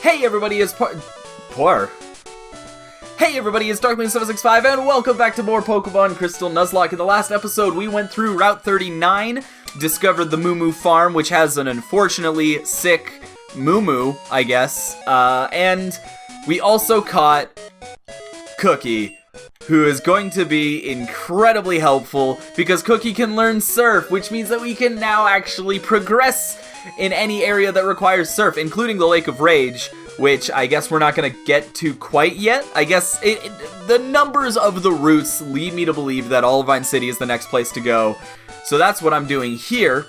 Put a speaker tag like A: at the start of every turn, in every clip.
A: Hey everybody, it's Hey everybody, it's Darkmoon765 and welcome back to more Pokemon Crystal Nuzlocke. In the last episode, we went through Route 39, discovered the Moo Moo Farm, which has an unfortunately sick Moo Moo, I guess, and we also caught Cookie, who is going to be incredibly helpful because Cookie can learn Surf, which means that we can now actually progress in any area that requires Surf, including the Lake of Rage, which I guess we're not going to get to quite yet. I guess the numbers of the routes lead me to believe that Olivine City is the next place to go, so that's what I'm doing here.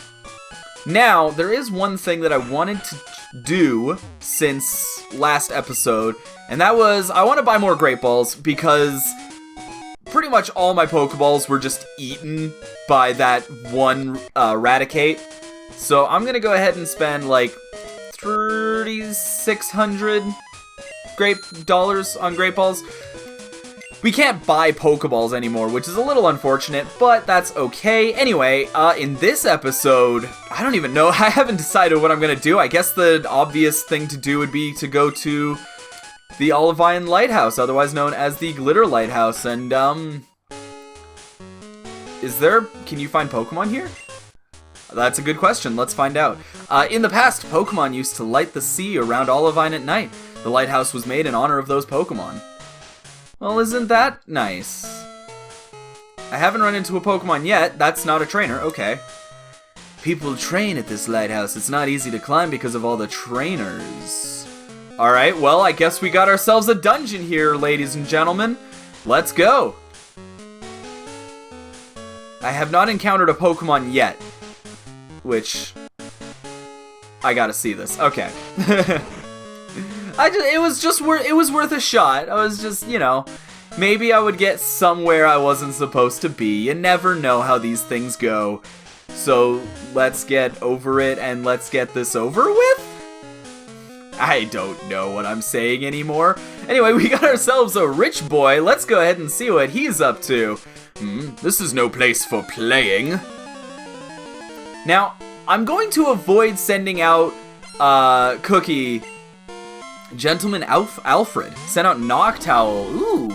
A: Now, there is one thing that I wanted to do since last episode, and that was I want to buy more Great Balls because pretty much all my Pokeballs were just eaten by that one Raticate. So I'm going to go ahead and spend like 3,600 dollars on Great Balls. We can't buy Pokeballs anymore, which is a little unfortunate, but that's okay. Anyway, in this episode, I don't even know. I haven't decided what I'm going to do. I guess the obvious thing to do would be to go to the Olivine Lighthouse, otherwise known as the Glitter Lighthouse, and, can you find Pokemon here? That's a good question. Let's find out. In the past, Pokemon used to light the sea around Olivine at night. The lighthouse was made in honor of those Pokemon. Well, isn't that nice? I haven't run into a Pokemon yet. That's not a trainer. Okay. People train at this lighthouse. It's not easy to climb because of all the trainers. Alright, well, I guess we got ourselves a dungeon here, ladies and gentlemen. Let's go. I have not encountered a Pokemon yet. Which, I gotta see this. Okay. It was worth a shot. I was just, maybe I would get somewhere I wasn't supposed to be. You never know how these things go. So, let's get over it and let's get this over with? I don't know what I'm saying anymore. Anyway, we got ourselves a rich boy. Let's go ahead and see what he's up to. This is no place for playing. Now, I'm going to avoid sending out, Cookie. Gentleman Alfred sent out Noctowl. Ooh.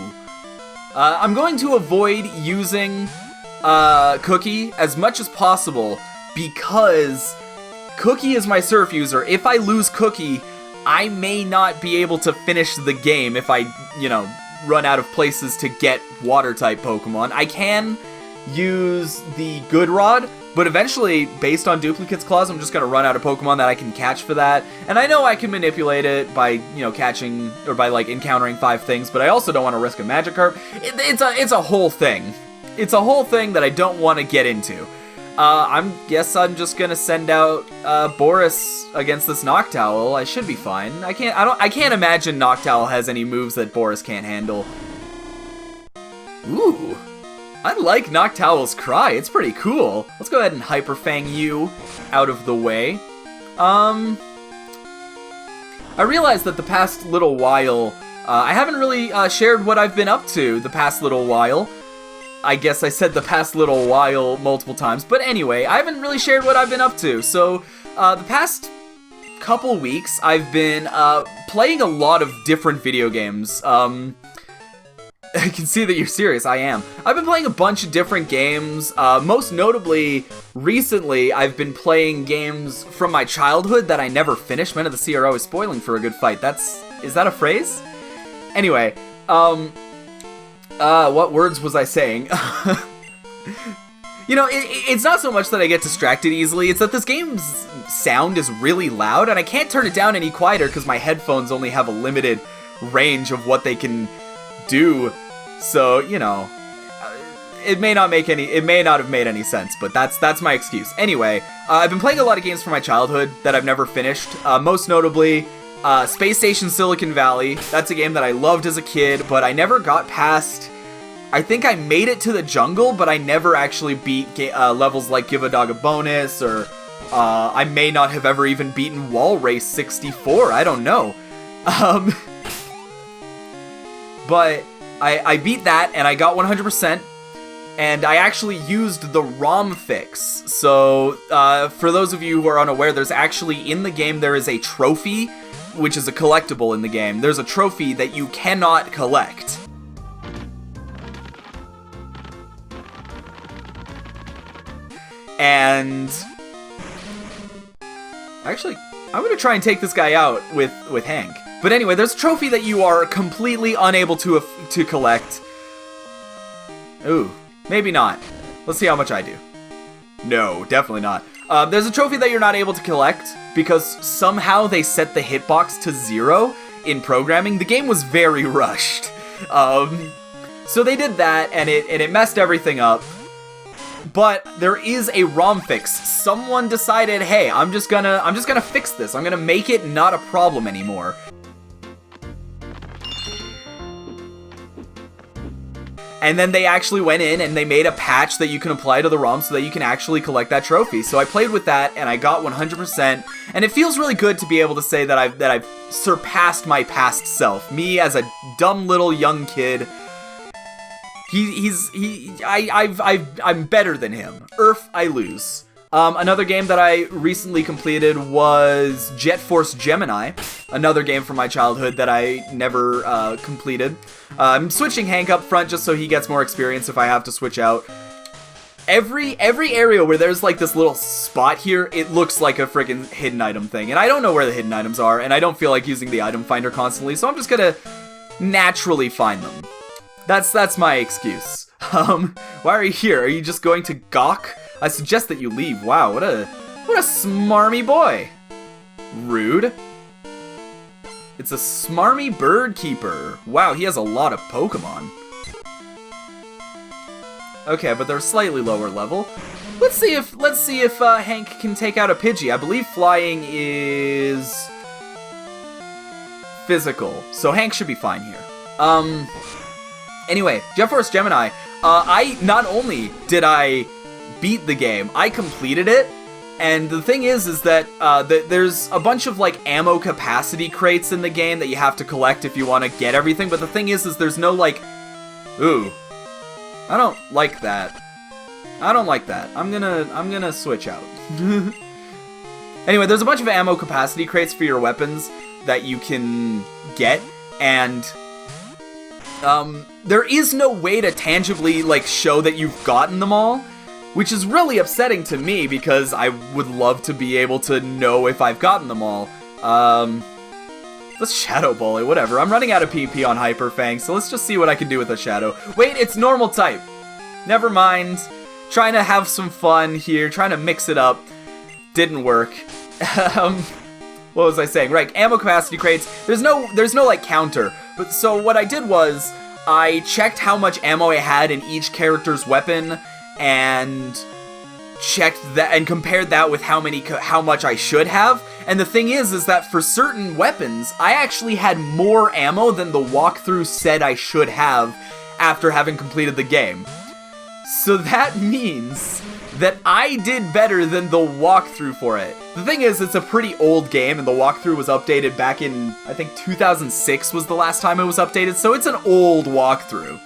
A: I'm going to avoid using, Cookie as much as possible because Cookie is my Surf user. If I lose Cookie, I may not be able to finish the game if I, run out of places to get Water-type Pokemon. I can use the Good Rod, but eventually, based on Duplicate's Clause, I'm just going to run out of Pokemon that I can catch for that. And I know I can manipulate it by, catching, or by, encountering 5 things, but I also don't want to risk a Magikarp. It's a whole thing. It's a whole thing that I don't want to get into. I'm just going to send out, Boris against this Noctowl. I should be fine. I can't imagine Noctowl has any moves that Boris can't handle. Ooh. I like Noctowl's cry, it's pretty cool. Let's go ahead and Hyper Fang you out of the way. I realized that the past little while, I haven't really shared what I've been up to the past little while. I guess I said the past little while multiple times, but anyway, I haven't really shared what I've been up to. So, the past couple weeks, I've been playing a lot of different video games. I can see that you're serious, I am. I've been playing a bunch of different games, most notably, recently, I've been playing games from my childhood that I never finished. Men of the Sea are always spoiling for a good fight. Is that a phrase? Anyway, what words was I saying? It's not so much that I get distracted easily, it's that this game's sound is really loud, and I can't turn it down any quieter because my headphones only have a limited range of what they can do, so, it may not have made any sense, but that's my excuse. Anyway, I've been playing a lot of games from my childhood that I've never finished, most notably, Space Station Silicon Valley. That's a game that I loved as a kid, but I never got past, I think I made it to the jungle, but I never actually beat levels like Give a Dog a Bonus, or, I may not have ever even beaten Wall Race 64, I don't know. But I beat that, and I got 100%. and I actually used the ROM fix. So, for those of you who are unaware, there's actually, in the game, there is a trophy, which is a collectible in the game. There's a trophy that you cannot collect. And actually, I'm gonna try and take this guy out with Hank. But anyway, there's a trophy that you are completely unable to collect. Ooh, maybe not. Let's see how much I do. No, definitely not. There's a trophy that you're not able to collect because somehow they set the hitbox to 0 in programming. The game was very rushed. So they did that, and it messed everything up. But there is a ROM fix. Someone decided, hey, I'm just gonna fix this. I'm gonna make it not a problem anymore. And then they actually went in and they made a patch that you can apply to the ROM so that you can actually collect that trophy. So I played with that and I got 100%, and it feels really good to be able to say that I've surpassed my past self. Me as a dumb little young kid. I'm better than him. I lose. Another game that I recently completed was Jet Force Gemini, another game from my childhood that I never completed. I'm switching Hank up front just so he gets more experience if I have to switch out. Every area where there's like this little spot here, it looks like a freaking hidden item thing, and I don't know where the hidden items are, and I don't feel like using the item finder constantly, so I'm just gonna naturally find them. That's my excuse. Why are you here? Are you just going to gawk? I suggest that you leave. Wow, what a smarmy boy. Rude. It's a smarmy bird keeper. Wow, he has a lot of Pokemon. Okay, but they're slightly lower level. Let's see if Hank can take out a Pidgey. I believe flying is physical, so Hank should be fine here. Anyway, Jet Force Gemini. Not only did I beat the game, I completed it, and the thing is that there's a bunch of like ammo capacity crates in the game that you have to collect if you want to get everything, but the thing is there's no like, ooh, I don't like that. I don't like that. I'm gonna switch out. Anyway, there's a bunch of ammo capacity crates for your weapons that you can get, and there is no way to tangibly, like, show that you've gotten them all, which is really upsetting to me because I would love to be able to know if I've gotten them all. Let's Shadow Ball it, whatever. I'm running out of PP on Hyper Fang, so let's just see what I can do with a Shadow. Wait, it's normal type. Never mind. Trying to have some fun here, trying to mix it up. Didn't work. What was I saying? Right, ammo capacity crates. There's no like counter. But so what I did was I checked how much ammo I had in each character's weapon and checked that and compared that with how much I should have. And the thing is that for certain weapons, I actually had more ammo than the walkthrough said I should have after having completed the game. So that means that I did better than the walkthrough for it. The thing is, it's a pretty old game, and the walkthrough was updated back in, I think 2006 was the last time it was updated, so it's an old walkthrough.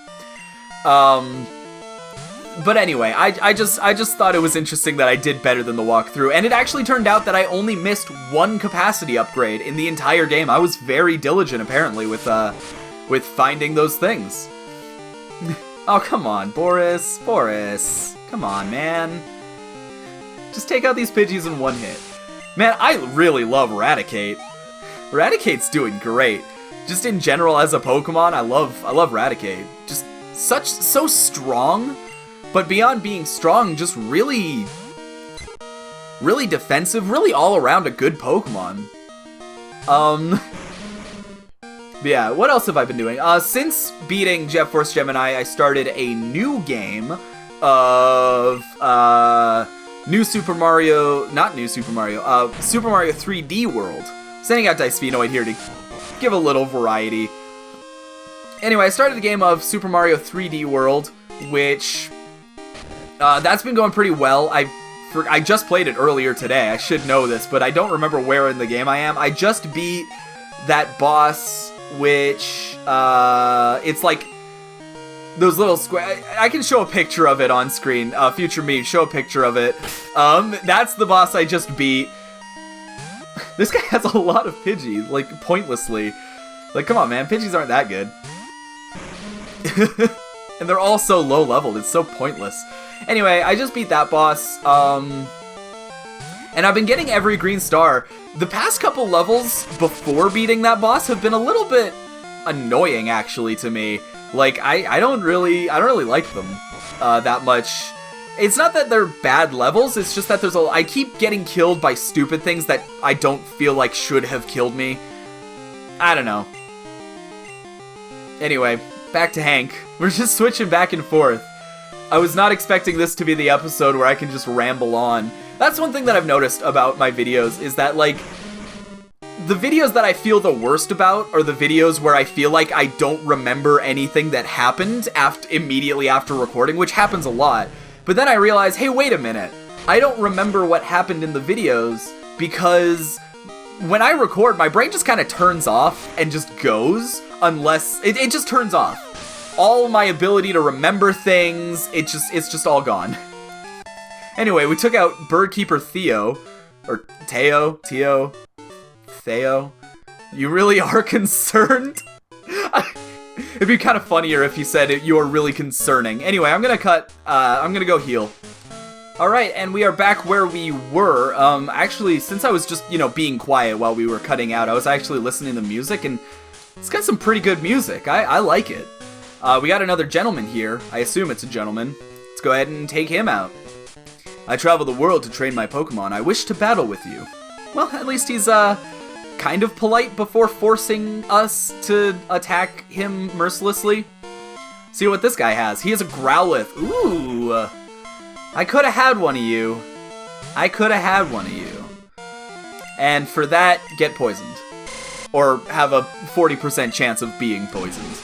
A: But anyway, I just thought it was interesting that I did better than the walkthrough, and it actually turned out that I only missed one capacity upgrade in the entire game. I was very diligent, apparently, with finding those things. Oh, come on, Boris. Come on, man. Just take out these Pidgeys in one hit. Man, I really love Raticate. Raticate's doing great. Just in general as a Pokemon, I love Raticate. Just so strong, but beyond being strong, just really defensive, really all around a good Pokemon. Yeah, what else have I been doing? Since beating Jet Force Gemini, I started a new game of, Super Mario 3D World. Sending out Dicevinoid here to give a little variety. Anyway, I started the game of Super Mario 3D World, which, that's been going pretty well. I just played it earlier today. I should know this, but I don't remember where in the game I am. I just beat that boss, which, it's like, those little square. I can show a picture of it on screen. Future me, show a picture of it. That's the boss I just beat. This guy has a lot of Pidgey, like, pointlessly. Like, come on, man, Pidgeys aren't that good. And they're all so low leveled, it's so pointless. Anyway, I just beat that boss, and I've been getting every green star. The past couple levels before beating that boss have been a little bit annoying, actually, to me. Like, I don't really like them that much. It's not that they're bad levels, it's just that I keep getting killed by stupid things that I don't feel like should have killed me. I don't know. Anyway, back to Hank. We're just switching back and forth. I was not expecting this to be the episode where I can just ramble on. That's one thing that I've noticed about my videos, is that, like, the videos that I feel the worst about are the videos where I feel like I don't remember anything that happened immediately after recording, which happens a lot. But then I realize, hey, wait a minute. I don't remember what happened in the videos because when I record, my brain just kind of turns off and just goes, unless it just turns off. All my ability to remember things, it's just all gone. Anyway, we took out Birdkeeper Theo, or Theo. You really are concerned? It'd be kind of funnier if you said you're really concerning. Anyway, I'm gonna go heal. Alright, and we are back where we were. Actually, since I was just, being quiet while we were cutting out, I was actually listening to music, and it's got some pretty good music. I like it. We got another gentleman here. I assume it's a gentleman. Let's go ahead and take him out. I travel the world to train my Pokemon. I wish to battle with you. Well, at least he's, kind of polite before forcing us to attack him mercilessly. See what this guy has. He has a Growlithe. Ooh. I could have had one of you. And for that, get poisoned. Or have a 40% chance of being poisoned.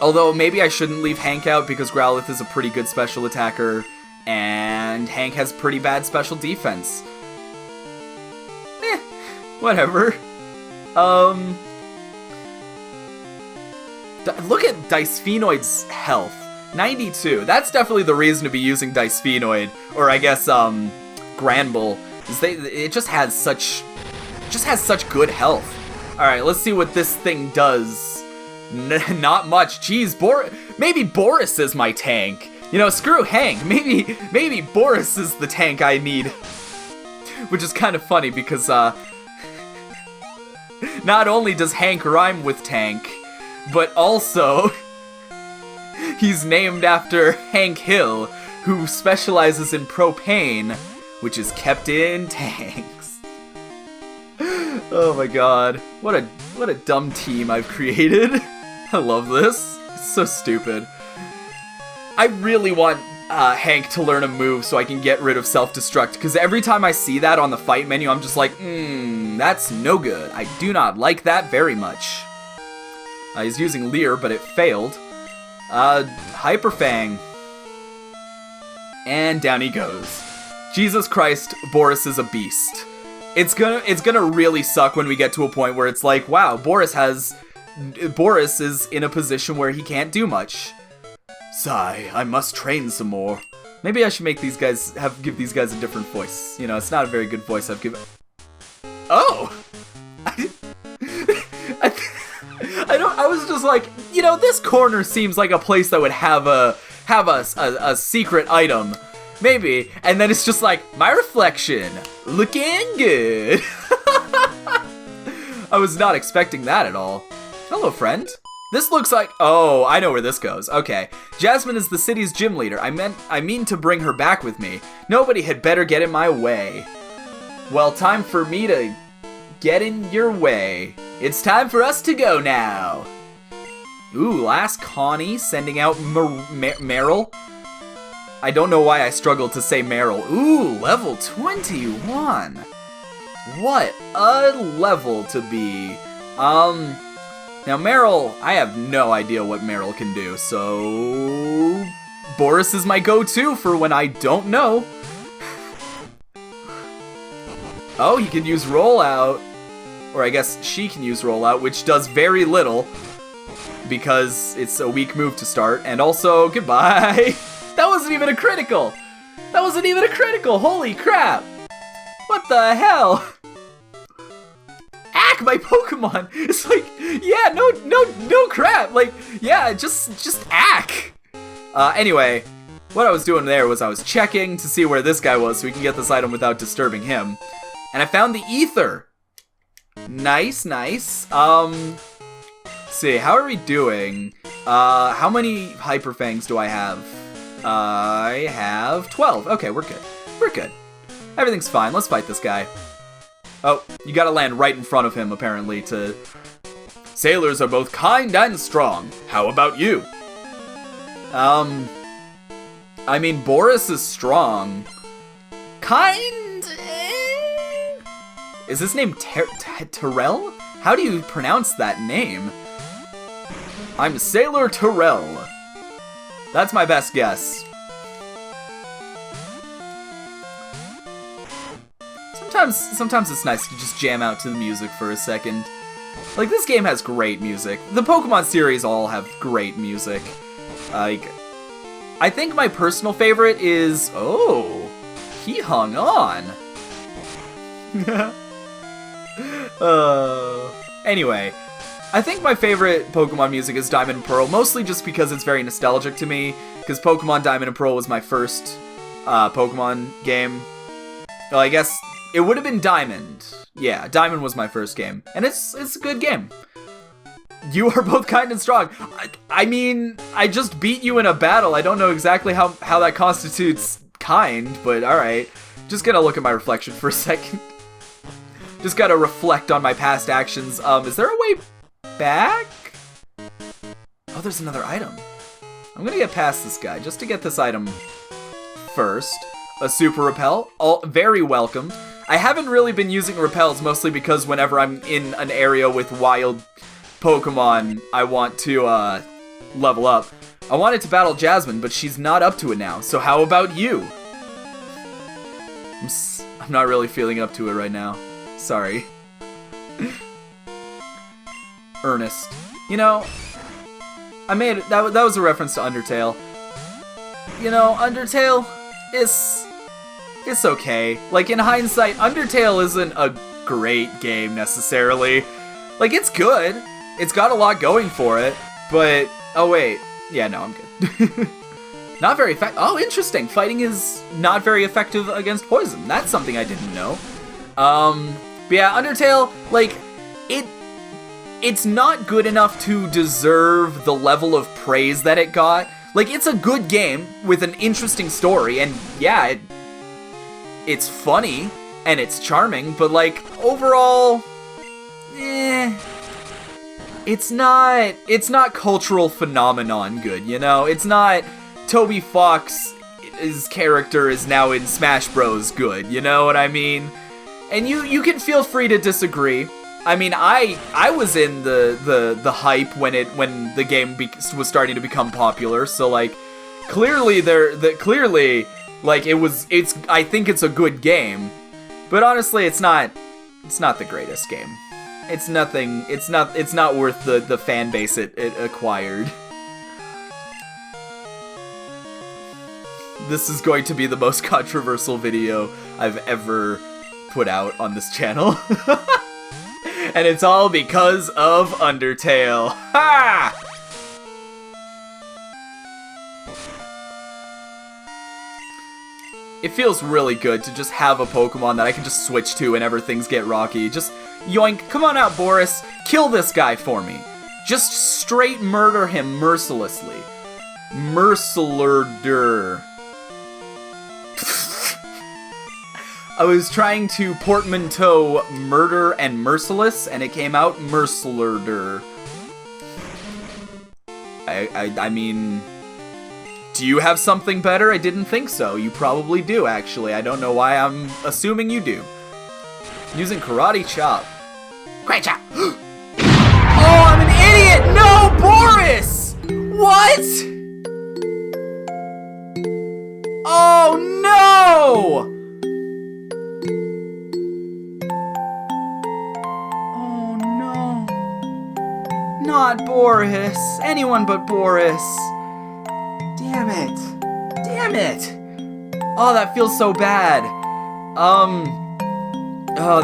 A: Although, maybe I shouldn't leave Hank out because Growlithe is a pretty good special attacker, and Hank has pretty bad special defense. Whatever. Look at Dicefinoid's health. 92. That's definitely the reason to be using Dicefinoid, or I guess, Granbull. It just has such good health. Alright, let's see what this thing does. Not much. Jeez, maybe Boris is my tank. Screw Hank. Maybe Boris is the tank I need. Which is kind of funny because, not only does Hank rhyme with tank, but also he's named after Hank Hill, who specializes in propane, which is kept in tanks. Oh my god. What a dumb team I've created. I love this. It's so stupid. I really want Hank to learn a move so I can get rid of self-destruct, because every time I see that on the fight menu, I'm just like, that's no good. I do not like that very much. He's using Leer, but it failed. Hyper Fang. And down he goes. Jesus Christ, Boris is a beast. It's gonna really suck when we get to a point where it's like, wow, Boris is in a position where he can't do much. Sigh, I must train some more. Maybe I should make give these guys a different voice. It's not a very good voice I've given. Oh! I was just like, this corner seems like a place that would have a secret item. Maybe. And then it's just like, my reflection. Looking good. I was not expecting that at all. Hello, friend. This looks like... Oh, I know where this goes. Okay. Jasmine is the city's gym leader. I mean to bring her back with me. Nobody had better get in my way. Well, time for me to get in your way. It's time for us to go now. Ooh, last Connie sending out Meryl. I don't know why I struggled to say Meryl. Ooh, level 21. What a level to be. Now Meryl, I have no idea what Meryl can do, so Boris is my go-to for when I don't know. Oh, he can use Rollout. Or I guess she can use Rollout, which does very little. because it's a weak move to start, and also, goodbye. That wasn't even a critical! That wasn't even a critical! Holy crap! What the hell? Ack, my Pokemon! It's like, yeah, no crap! Like, yeah, just ack! Anyway, what I was doing there was I was checking to see where this guy was so we can get this item without disturbing him. And I found the Ether! Nice. Let's see, how are we doing? How many Hyper Fangs do I have? I have 12. Okay, we're good. Everything's fine. Let's fight this guy. Oh, you gotta land right in front of him, apparently, to... Sailors are both kind and strong. How about you? I mean, Boris is strong. Kind? Is his name Terrell? How do you pronounce that name? I'm Sailor Terrell. That's my best guess. Sometimes it's nice to just jam out to the music for a second. Like, this game has great music. The Pokemon series all have great music. Like, I think my personal favorite is... Oh, he hung on. Anyway, I think my favorite Pokemon music is Diamond and Pearl, mostly just because it's very nostalgic to me, because Pokemon Diamond and Pearl was my first Pokemon game. Well, I guess it would have been Diamond. Yeah, Diamond was my first game, and it's a good game. You are both kind and strong. I mean, I just beat you in a battle. I don't know exactly how that constitutes kind, but alright. Just gonna look at my reflection for a second. Just gotta reflect on my past actions. Is there a way back? Oh, there's another item. I'm gonna get past this guy just to get this item first. A Super Repel, all very welcome. I haven't really been using repels, mostly because whenever I'm in an area with wild Pokemon, I want to level up. I wanted to battle Jasmine, but she's not up to it now, so how about you? I'm not really feeling up to it right now. Sorry. Ernest. You know, that was a reference to Undertale. You know, Undertale it's okay. Like, in hindsight, Undertale isn't a great game necessarily. Like, it's good. It's got a lot going for it, but oh wait. Yeah, no, I'm good. Not very effective. Oh, interesting. Fighting is not very effective against poison. That's something I didn't know. But yeah, Undertale, like, it's not good enough to deserve the level of praise that it got. Like, it's a good game with an interesting story, and yeah, it's funny and it's charming, but like, overall, it's not cultural phenomenon good, you know? It's not Toby Fox's character is now in Smash Bros. Good, you know what I mean? And you can feel free to disagree. I mean, I was in the hype when the game was starting to become popular, so like, clearly like, I think it's a good game, but honestly, it's not the greatest game. It's not worth the fan base it acquired. This is going to be the most controversial video I've ever put out on this channel. And it's all because of Undertale. Ha! It feels really good to just have a Pokemon that I can just switch to whenever things get rocky. Just yoink, come on out, Boris. Kill this guy for me. Just straight murder him mercilessly. Mercilurder. I was trying to portmanteau murder and merciless, and it came out Mercilurder. I mean, do you have something better? I didn't think so. You probably do, actually. I don't know why I'm assuming you do. Using Karate Chop. Great chop! Oh, I'm an idiot! No, Boris! What? Oh, no! not Boris. Anyone but Boris. Damn it. Damn it. Oh, that feels so bad. Oh,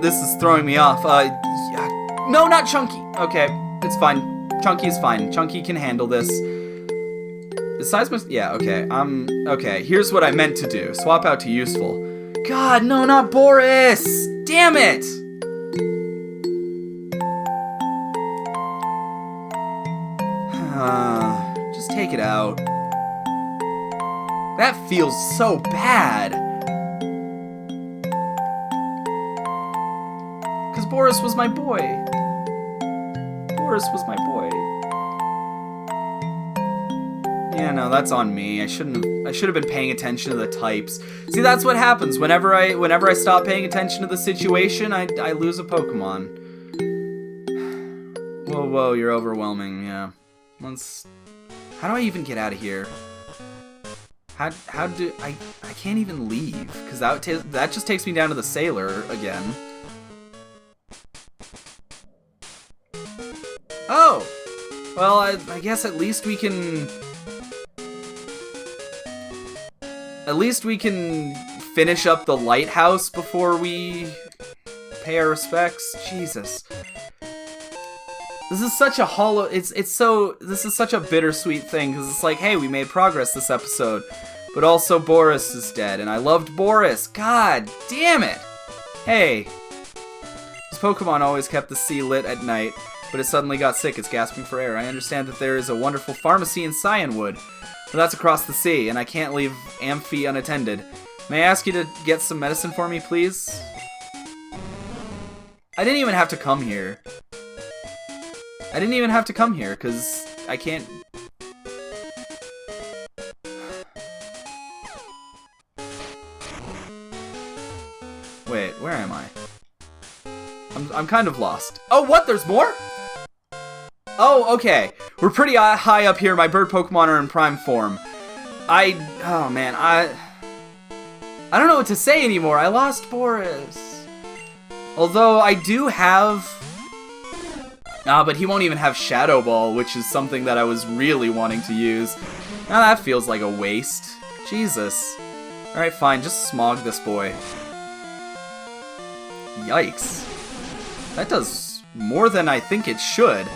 A: this is throwing me off. No, not Chunky. Okay, it's fine. Chunky is fine. Chunky can handle this. Besides my, yeah, okay. Okay, here's what I meant to do. Swap out to useful. God, no, not Boris. Damn it. Just take it out. That feels so bad. Because Boris was my boy. Boris was my boy. Yeah, no, that's on me. I should have been paying attention to the types. See, that's what happens. Whenever I stop paying attention to the situation, I lose a Pokemon. Whoa, you're overwhelming, yeah. How do I even get out of here? I can't even leave, because that just takes me down to the sailor again. Oh! Well, I guess at least we can finish up the lighthouse before we pay our respects. Jesus. This is such a hollow, this is such a bittersweet thing, because it's like, hey, we made progress this episode, but also Boris is dead, and I loved Boris. God damn it. Hey. This Pokemon always kept the sea lit at night, but it suddenly got sick. It's gasping for air. I understand that there is a wonderful pharmacy in Cyanwood, but that's across the sea, and I can't leave Amphi unattended. May I ask you to get some medicine for me, please? I didn't even have to come here. Because I can't... Wait, where am I? I'm kind of lost. Oh, what? There's more? Oh, okay. We're pretty high up here. My bird Pokemon are in prime form. Oh man, I don't know what to say anymore. I lost Boris. Although I do have... but he won't even have Shadow Ball, which is something that I was really wanting to use. Now that feels like a waste. Jesus. Alright, fine. Just smog this boy. Yikes. That does more than I think it should.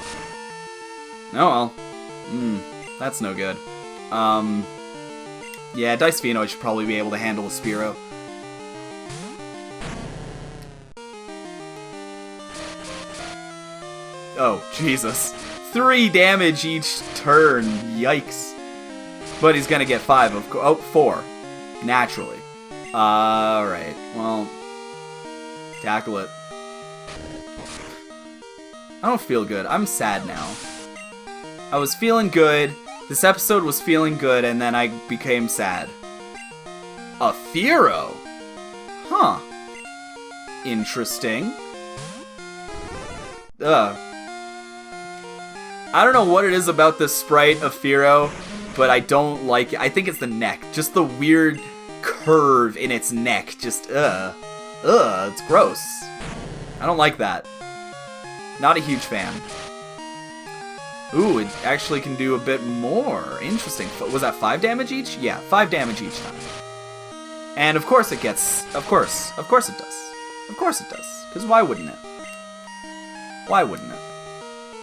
A: Oh well. That's no good. Yeah, Dicefino should probably be able to handle a Spearow. Oh, Jesus. 3 damage each turn. Yikes. But he's gonna get 5 of course. Oh, 4. Naturally. Alright. Well, tackle it. I don't feel good. I'm sad now. I was feeling good. This episode was feeling good, and then I became sad. A Fearow? Huh. Interesting. I don't know what it is about this sprite of Fearow, but I don't like it. I think it's the neck. Just the weird curve in its neck. Just, it's gross. I don't like that. Not a huge fan. Ooh, it actually can do a bit more. Interesting. Was that 5 damage each? Yeah, 5 damage each time. And of course it gets... Of course it does. Of course it does. Because why wouldn't it? Why wouldn't it?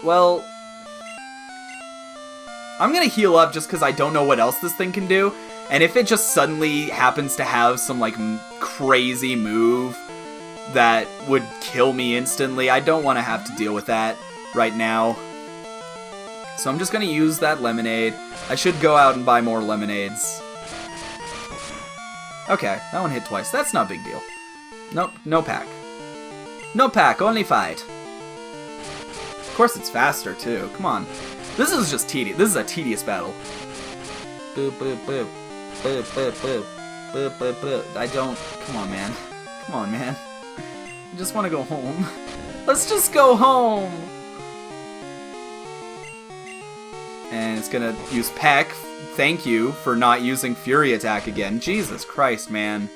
A: Well... I'm gonna heal up just because I don't know what else this thing can do. And if it just suddenly happens to have some, like, crazy move that would kill me instantly, I don't want to have to deal with that right now. So I'm just gonna use that lemonade. I should go out and buy more lemonades. Okay, that one hit twice. That's not a big deal. Nope, no pack. No pack, only fight. Of course it's faster, too. Come on. This is just tedious. This is a tedious battle. Boop, boop, boop. Boop, boop, boop. Boop, boop, boop. I don't... Come on, man. Come on, man. I just want to go home. Let's just go home! And it's gonna use Peck. Thank you for not using Fury Attack again. Jesus Christ, man.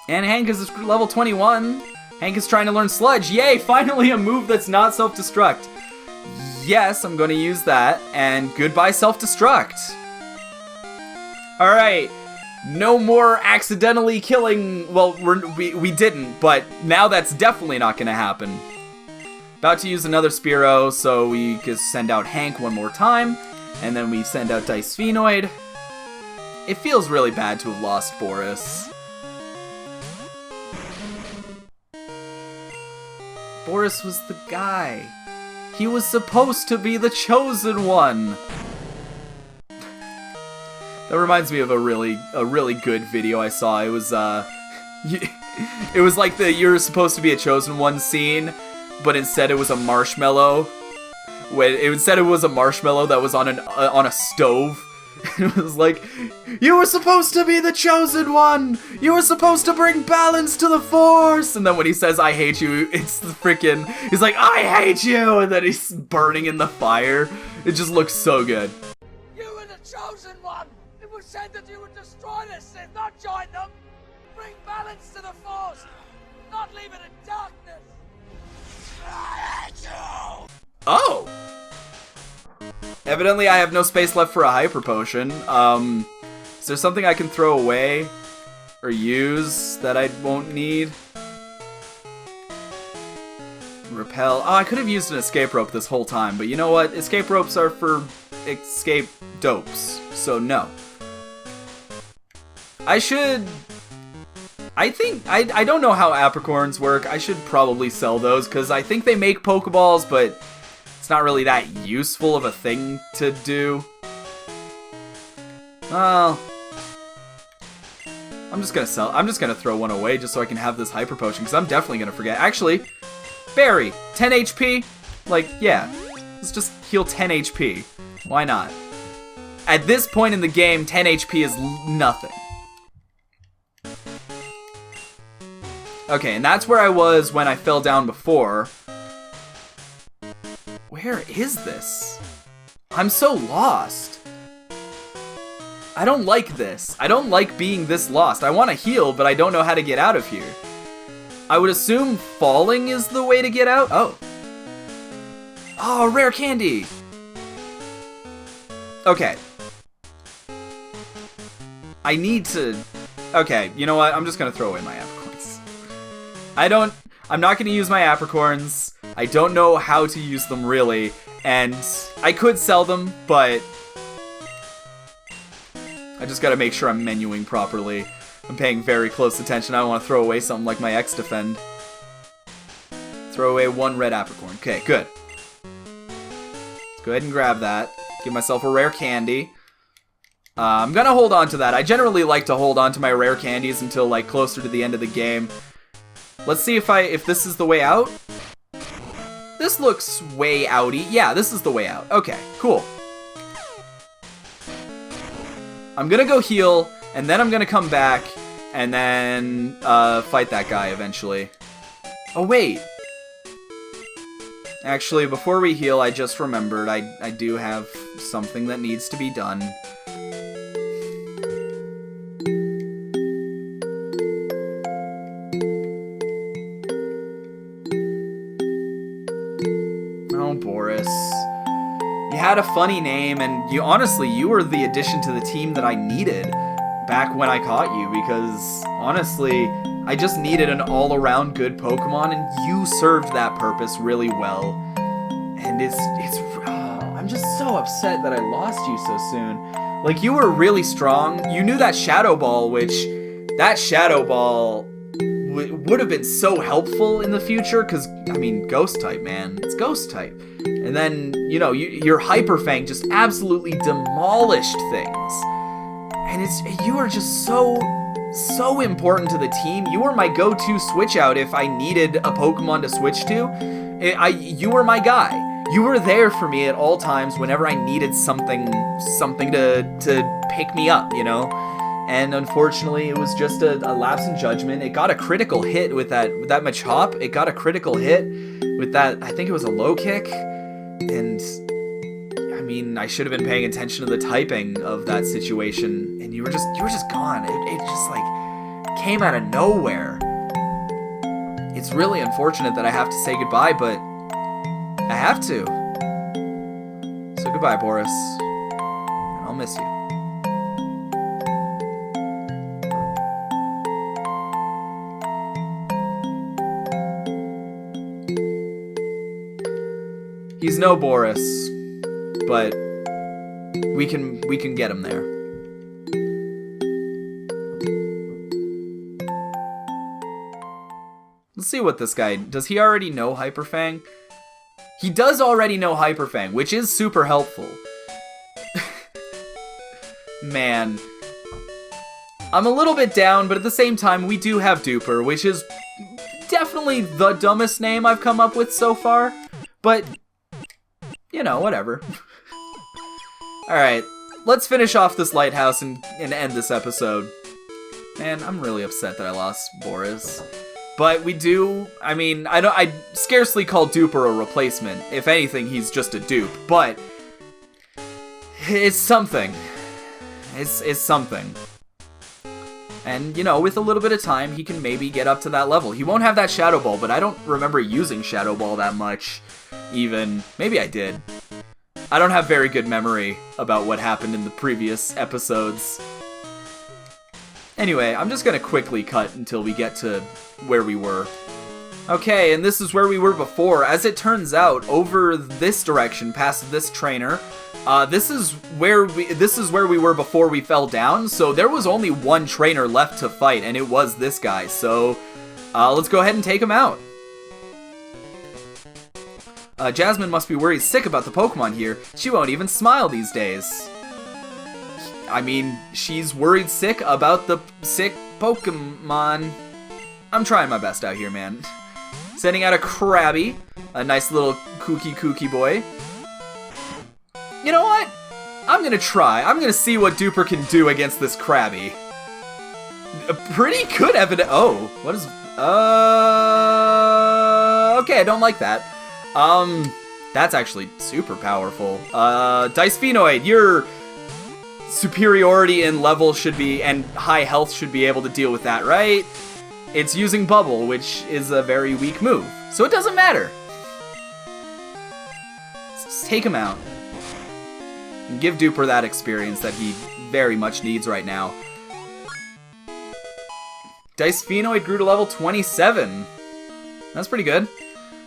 A: And Hank is level 21. Hank is trying to learn Sludge. Yay, finally a move that's not self-destruct. Yes, I'm going to use that. And goodbye, self-destruct. Alright. No more accidentally killing... Well, we didn't, but now that's definitely not going to happen. About to use another Spearow, so we can send out Hank one more time. And then we send out Dice Sphenoid. It feels really bad to have lost Boris. Boris was the guy. He was supposed to be the chosen one. That reminds me of a really good video I saw. It was it was like the you're supposed to be a chosen one scene, but instead it was a marshmallow. Instead it was a marshmallow that was on a stove. It was like, you were supposed to be the chosen one! You were supposed to bring balance to the force! And then when he says, I hate you, it's the freaking... He's like, I hate you! And then he's burning in the fire. It just looks so good.
B: You were the chosen one! It was said that you would destroy the Sith, not join them! Bring balance to the force! Not leave it in darkness! I hate you!
A: Oh! Evidently, I have no space left for a Hyper Potion. Is there something I can throw away or use that I won't need? Repel. Oh, I could have used an Escape Rope this whole time, but you know what? Escape Ropes are for escape dopes, so no. I don't know how apricorns work. I should probably sell those, because I think they make Pokeballs, but... it's not really that useful of a thing to do. Well, I'm just gonna throw one away just so I can have this Hyper Potion, because I'm definitely gonna forget. Actually, Barry, 10 HP? Like, yeah. Let's just heal 10 HP. Why not? At this point in the game, 10 HP is nothing. Okay, and that's where I was when I fell down before. Where is this? I'm so lost. I don't like this. I don't like being this lost. I want to heal, but I don't know how to get out of here. I would assume falling is the way to get out. Oh. Oh, rare candy. Okay. I need to... Okay, you know what? I'm just going to throw away my apricorns. I'm not going to use my apricorns. I don't know how to use them, really, and I could sell them, but I just gotta make sure I'm menuing properly. I'm paying very close attention. I don't want to throw away something like my X-Defend. Throw away one red apricorn. Okay, good. Let's go ahead and grab that. Give myself a rare candy. I'm gonna hold on to that. I generally like to hold on to my rare candies until, like, closer to the end of the game. Let's see if this is the way out. This looks way outy. Yeah, this is the way out. Okay, cool. I'm gonna go heal, and then I'm gonna come back, and then fight that guy eventually. Oh, wait. Actually, before we heal, I just remembered I do have something that needs to be done. Oh, Boris. You had a funny name, and you were the addition to the team that I needed back when I caught you, because honestly, I just needed an all-around good Pokemon, and you served that purpose really well. And I'm just so upset that I lost you so soon. Like, you were really strong. You knew that Shadow Ball, which that Shadow Ball would have been so helpful in the future, because, I mean, Ghost-type, man. It's Ghost-type. And then, you know, your Hyper Fang just absolutely demolished things. And you are just so important to the team. You were my go-to switch-out if I needed a Pokemon to switch to. You were my guy. You were there for me at all times whenever I needed something to pick me up, you know? And unfortunately, it was just a lapse in judgment. It got a critical hit with that Machop. It got a critical hit with that, I think it was a low kick. And, I mean, I should have been paying attention to the typing of that situation. And you were just gone. It just, like, came out of nowhere. It's really unfortunate that I have to say goodbye, but I have to. So goodbye, Boris. I'll miss you. He's no Boris, but we can get him there. Let's see what this guy... Does he already know Hyper Fang? He does already know Hyper Fang, which is super helpful. Man. I'm a little bit down, but at the same time, we do have Duper, which is definitely the dumbest name I've come up with so far. But, you know, whatever. Alright, let's finish off this lighthouse and end this episode. Man, I'm really upset that I lost Boris. But we do, I mean, I'd scarcely call Duper a replacement. If anything, he's just a dupe. But it's something. It's something. And, you know, with a little bit of time, he can maybe get up to that level. He won't have that Shadow Ball, but I don't remember using Shadow Ball that much, even. Maybe I did. I don't have very good memory about what happened in the previous episodes. Anyway, I'm just gonna quickly cut until we get to where we were. Okay, and this is where we were before. As it turns out, over this direction, past this trainer, this is where we were before we fell down. So there was only one trainer left to fight, and it was this guy. So let's go ahead and take him out. Jasmine must be worried sick about the Pokemon here. She won't even smile these days. I mean, she's worried sick about the sick Pokemon. I'm trying my best out here, man. Sending out a Krabby, a nice little kooky boy. You know what? I'm gonna try. I'm gonna see what Duper can do against this Krabby. A pretty good evidence. Oh, what is... Okay, I don't like that. That's actually super powerful. Dice Phenoid, your superiority in level should be, and high health should be able to deal with that, right? It's using Bubble, which is a very weak move, so it doesn't matter. Let's just take him out. And give Duper that experience that he very much needs right now. Dice Phenoid grew to level 27. That's pretty good.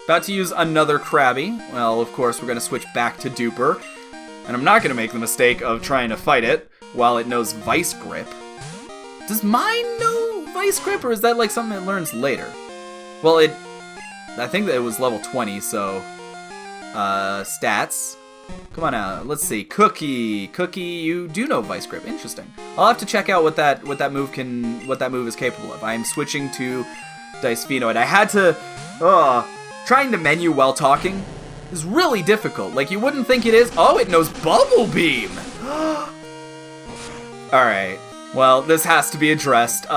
A: About to use another Krabby. Well, of course, we're going to switch back to Duper. And I'm not going to make the mistake of trying to fight it while it knows Vice Grip. Does mine know Vice Grip, or is that like something it learns later? Well, I think that it was level 20, so... stats. Come on out. Let's see. Cookie, you do know Vice Grip. Interesting. I'll have to check out what that move is capable of. I am switching to Dice Phenoid. I had to... trying to menu while talking is really difficult. Like, you wouldn't think it is. Oh, it knows Bubble Beam! Alright. Well, this has to be addressed.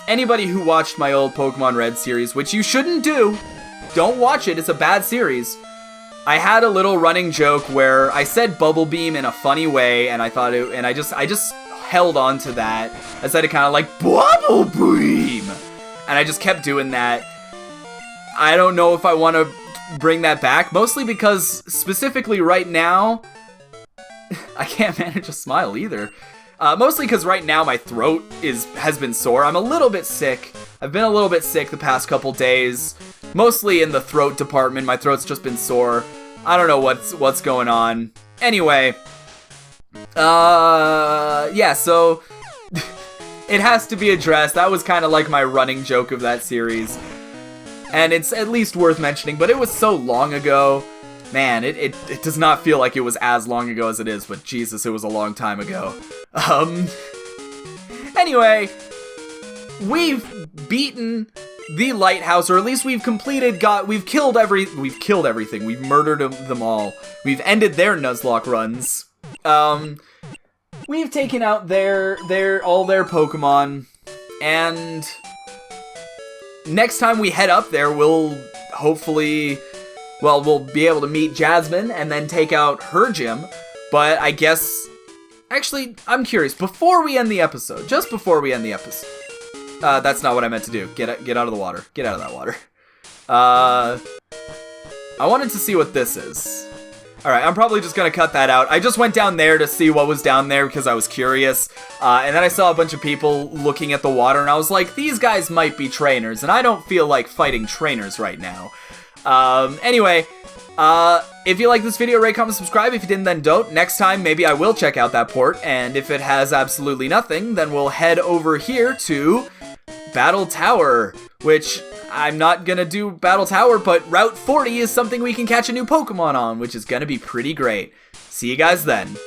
A: Anybody who watched my old Pokemon Red series, which you shouldn't do, don't watch it, it's a bad series. I had a little running joke where I said Bubble Beam in a funny way, and I thought it, and I just held on to that. I said it kind of like, Bubble Beam! And I just kept doing that. I don't know if I want to bring that back, mostly because specifically right now, I can't manage a smile either. Mostly because right now my throat has been sore. I'm a little bit sick. I've been a little bit sick the past couple days, mostly in the throat department. My throat's just been sore. I don't know what's going on. Anyway, yeah, so it has to be addressed. That was kind of like my running joke of that series. And it's at least worth mentioning, but it was so long ago. Man, it does not feel like it was as long ago as it is, but Jesus, it was a long time ago. Anyway, we've beaten the lighthouse, or at least we've killed everything. We've murdered them all. We've ended their Nuzlocke runs. We've taken out all their Pokemon, and next time we head up there, we'll hopefully, well, we'll be able to meet Jasmine and then take out her gym. But I guess, actually, I'm curious, before we end the episode, just before we end the episode, that's not what I meant to do. Get out of the water. Get out of that water. I wanted to see what this is. Alright, I'm probably just gonna cut that out. I just went down there to see what was down there because I was curious. And then I saw a bunch of people looking at the water, and I was like, these guys might be trainers, and I don't feel like fighting trainers right now. Anyway, if you like this video, rate, comment, subscribe. If you didn't, then don't. Next time, maybe I will check out that port, and if it has absolutely nothing, then we'll head over here to Battle Tower, which I'm not gonna do Battle Tower, but Route 40 is something we can catch a new Pokemon on, which is gonna be pretty great. See you guys then.